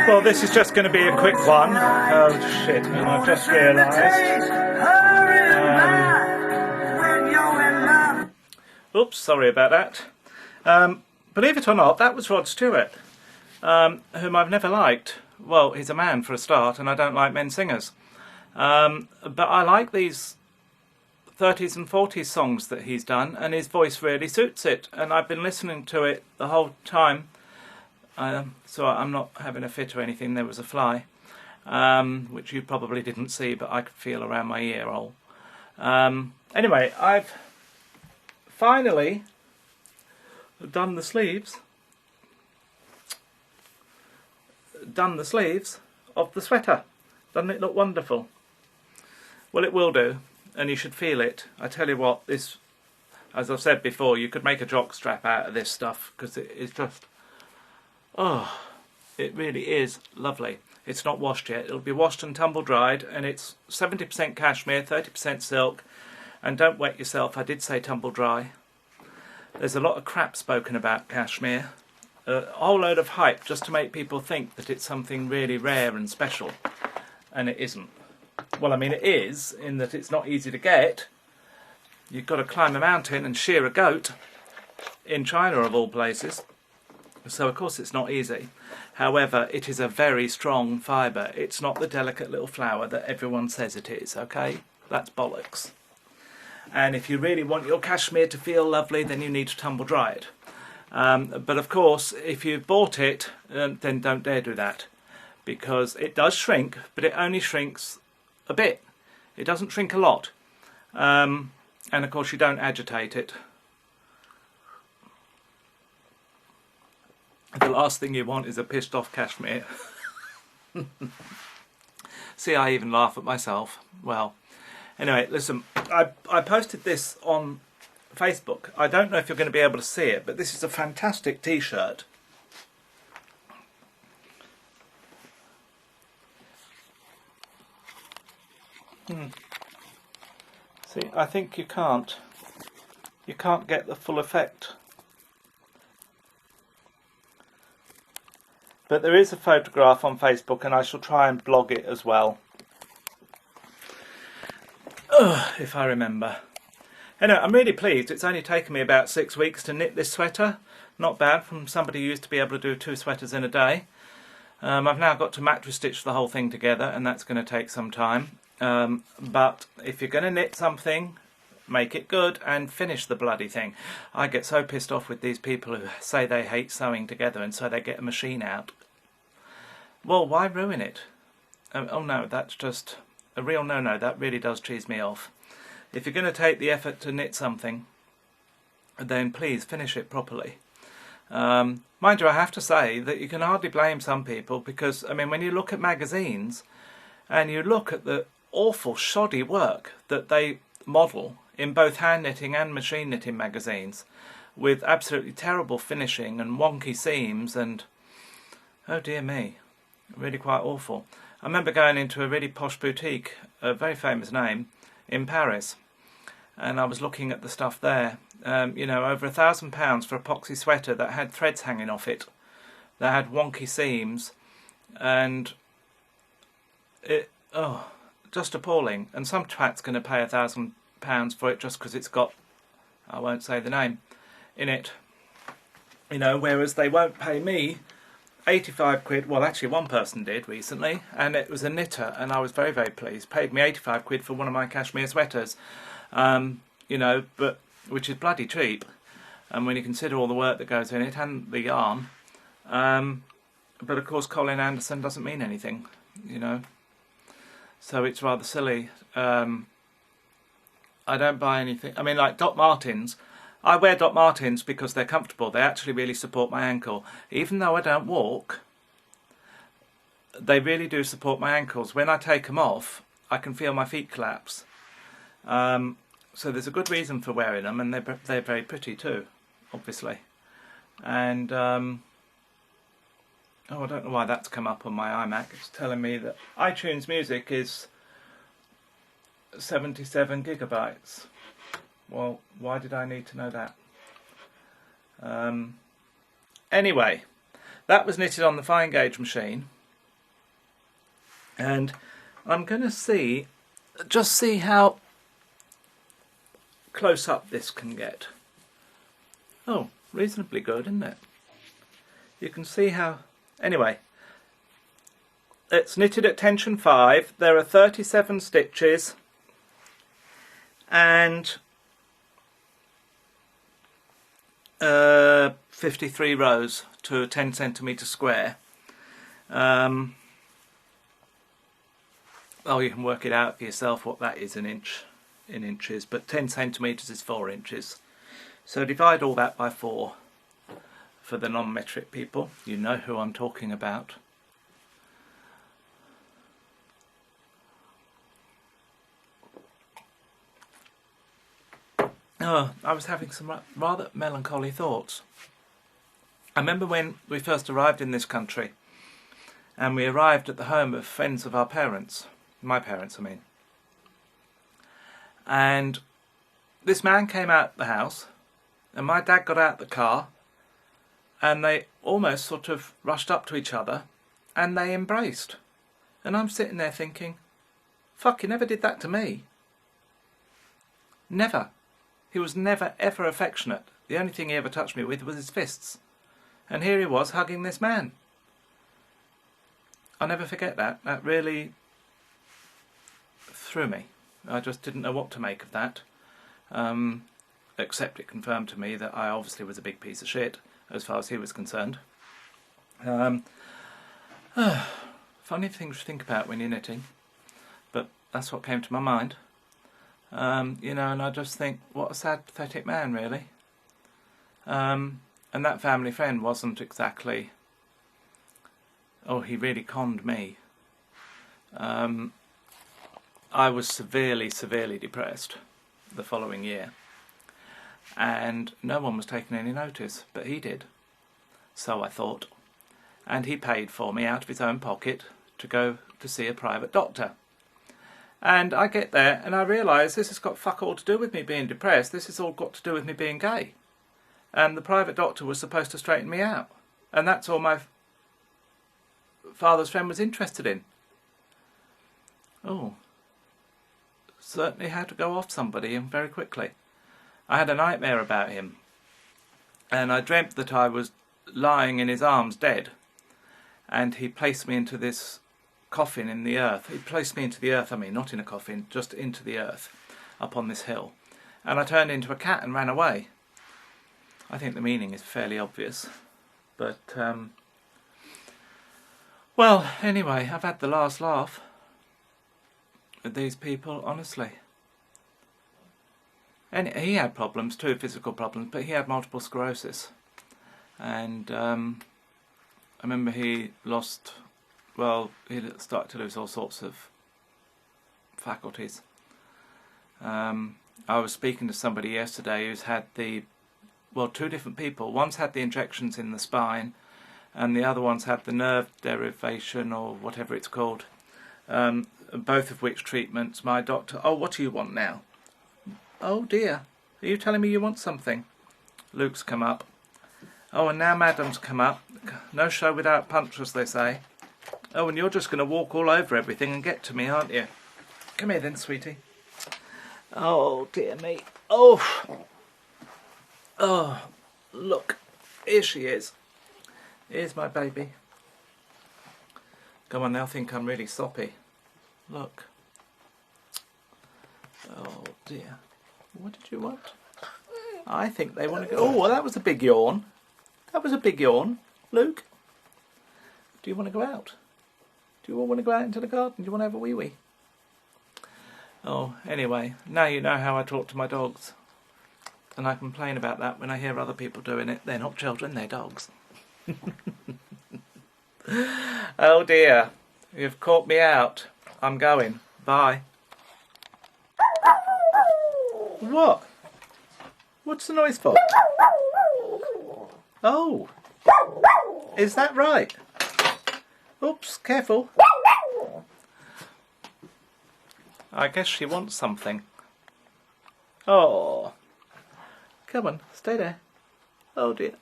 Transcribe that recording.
Well, this is just going to be a quick one. Oh shit, and I've just realised. Oops, sorry about that. Believe it or not, that was Rod Stewart, whom I've never liked. Well, he's a man for a start, and I don't like men singers. But I like these 30s and 40s songs that he's done, and his voice really suits it. And I've been listening to it the whole time. So I'm not having a fit or anything. There was a fly, which you probably didn't see, but I could feel around my ear hole. Anyway, I've finally done the sleeves. Done the sleeves of the sweater. Doesn't it look wonderful? Well, it will do, and you should feel it. I tell you what, this, as I've said before, you could make a jock strap out of this stuff, because it is just, oh, it really is lovely. It's not washed yet. It'll be washed and tumble dried, and it's 70% cashmere, 30% silk, and don't wet yourself. I did say tumble dry. There's a lot of crap spoken about cashmere. A whole load of hype just to make people think that it's something really rare and special, and it isn't. Well, I mean, it is, in that it's not easy to get. You've got to climb a mountain and shear a goat in China, of all places. So, of course, it's not easy. However, it is a very strong fibre. It's not the delicate little flower that everyone says it is, okay? That's bollocks. And if you really want your cashmere to feel lovely, then you need to tumble dry it. But, of course, if you've bought it, then don't dare do that. Because it does shrink, but it only shrinks a bit. It doesn't shrink a lot. And of course you don't agitate it. The last thing you want is a pissed off cashmere. See, I even laugh at myself. Well, anyway, listen, I posted this on Facebook. I don't know if you're going to be able to see it, but this is a fantastic t-shirt. See, I think you can't get the full effect. But there is a photograph on Facebook, and I shall try and blog it as well. If I remember. Anyway, I'm really pleased. It's only taken me about 6 weeks to knit this sweater. Not bad from somebody who used to be able to do 2 sweaters in a day. I've now got to mattress stitch the whole thing together, and that's going to take some time. But if you're going to knit something, make it good and finish the bloody thing. I get so pissed off with these people who say they hate sewing together and so they get a machine out. Well, why ruin it? Oh no, that's just a real no-no. That really does cheese me off. If you're going to take the effort to knit something, then please finish it properly. Mind you, I have to say that you can hardly blame some people, because, I mean, when you look at magazines and you look at the awful shoddy work that they model in both hand knitting and machine knitting magazines, with absolutely terrible finishing and wonky seams and, oh dear me, really quite awful. I remember going into a really posh boutique, a very famous name, in Paris, and I was looking at the stuff there. You know, over £1,000 for a poxy sweater that had threads hanging off it, that had wonky seams, and it, oh, just appalling. And some twat's going to pay £1,000 for it just because it's got, I won't say the name, in it. You know, whereas they won't pay me 85 quid, well actually one person did recently, and it was a knitter, and I was very, very pleased. Paid me 85 quid for one of my cashmere sweaters, you know, but which is bloody cheap, and when you consider all the work that goes in it and the yarn. But of course Colin Anderson doesn't mean anything, you know, so it's rather silly. I don't buy anything, I mean, like Doc Martens. I wear Doc Martens because they're comfortable. They actually really support my ankle. Even though I don't walk, they really do support my ankles. When I take them off, I can feel my feet collapse. So there's a good reason for wearing them, and they're very pretty too, obviously. And oh, I don't know why that's come up on my iMac. It's telling me that iTunes Music is 77 gigabytes. Well, why did I need to know that? Anyway, That was knitted on the fine gauge machine, and I'm going to just see how close up this can get. Oh, reasonably good, isn't it? You can see how... Anyway, it's knitted at tension 5. There are 37 stitches and 53 rows to a 10 centimetre square. Oh, you can work it out for yourself what that is in inches, but 10 centimetres is 4 inches. So divide all that by 4 for the non-metric people. You know who I'm talking about. Oh, I was having some rather melancholy thoughts. I remember when we first arrived in this country, and we arrived at the home of friends of our parents, my parents I mean, and this man came out the house, and my dad got out the car, and they almost sort of rushed up to each other, and they embraced. And I'm sitting there thinking, fuck, he never did that to me. Never. He was never ever affectionate. The only thing he ever touched me with was his fists. And here he was hugging this man. I'll never forget that. That really threw me. I just didn't know what to make of that. Except it confirmed to me that I obviously was a big piece of shit, as far as he was concerned. Funny things to think about when you're knitting, but that's what came to my mind. You know, and I just think, what a sad, pathetic man, really. And that family friend wasn't exactly... Oh, he really conned me. I was severely, severely depressed the following year. And no one was taking any notice, but he did. So I thought. And he paid for me out of his own pocket to go to see a private doctor. And I get there and I realise this has got fuck all to do with me being depressed. This has all got to do with me being gay. And the private doctor was supposed to straighten me out. And that's all my father's friend was interested in. Oh. Certainly had to go off somebody, and very quickly. I had a nightmare about him. And I dreamt that I was lying in his arms dead. And he placed me into this coffin in the earth. He placed me into the earth, I mean, not in a coffin, just into the earth, up on this hill. And I turned into a cat and ran away. I think the meaning is fairly obvious. But, well, anyway, I've had the last laugh with these people, honestly. And he had problems too, physical problems, but he had multiple sclerosis. And I remember he lost... Well, he started to lose all sorts of faculties. I was speaking to somebody yesterday who's had two different people. One's had the injections in the spine, and the other one's had the nerve derivation, or whatever it's called. Both of which treatments my doctor... Oh, what do you want now? Oh dear, are you telling me you want something? Luke's come up. Oh, and now Madam's come up. No show without punch, as they say. Oh, and you're just going to walk all over everything and get to me, aren't you? Come here then, sweetie. Oh, dear me. Oh. Oh, look. Here she is. Here's my baby. Come on, they'll think I'm really soppy. Look. Oh, dear. What did you want? I think they want to go... Oh, well, that was a big yawn. That was a big yawn. Luke, do you want to go out? Do you all want to go out into the garden? Do you want to have a wee-wee? Oh, anyway, now you know how I talk to my dogs. And I complain about that when I hear other people doing it. They're not children, they're dogs. Oh dear, you've caught me out. I'm going. Bye. What? What's the noise for? Oh. Is that right? Oops, careful. I guess she wants something. Oh. Come on, stay there. Oh dear.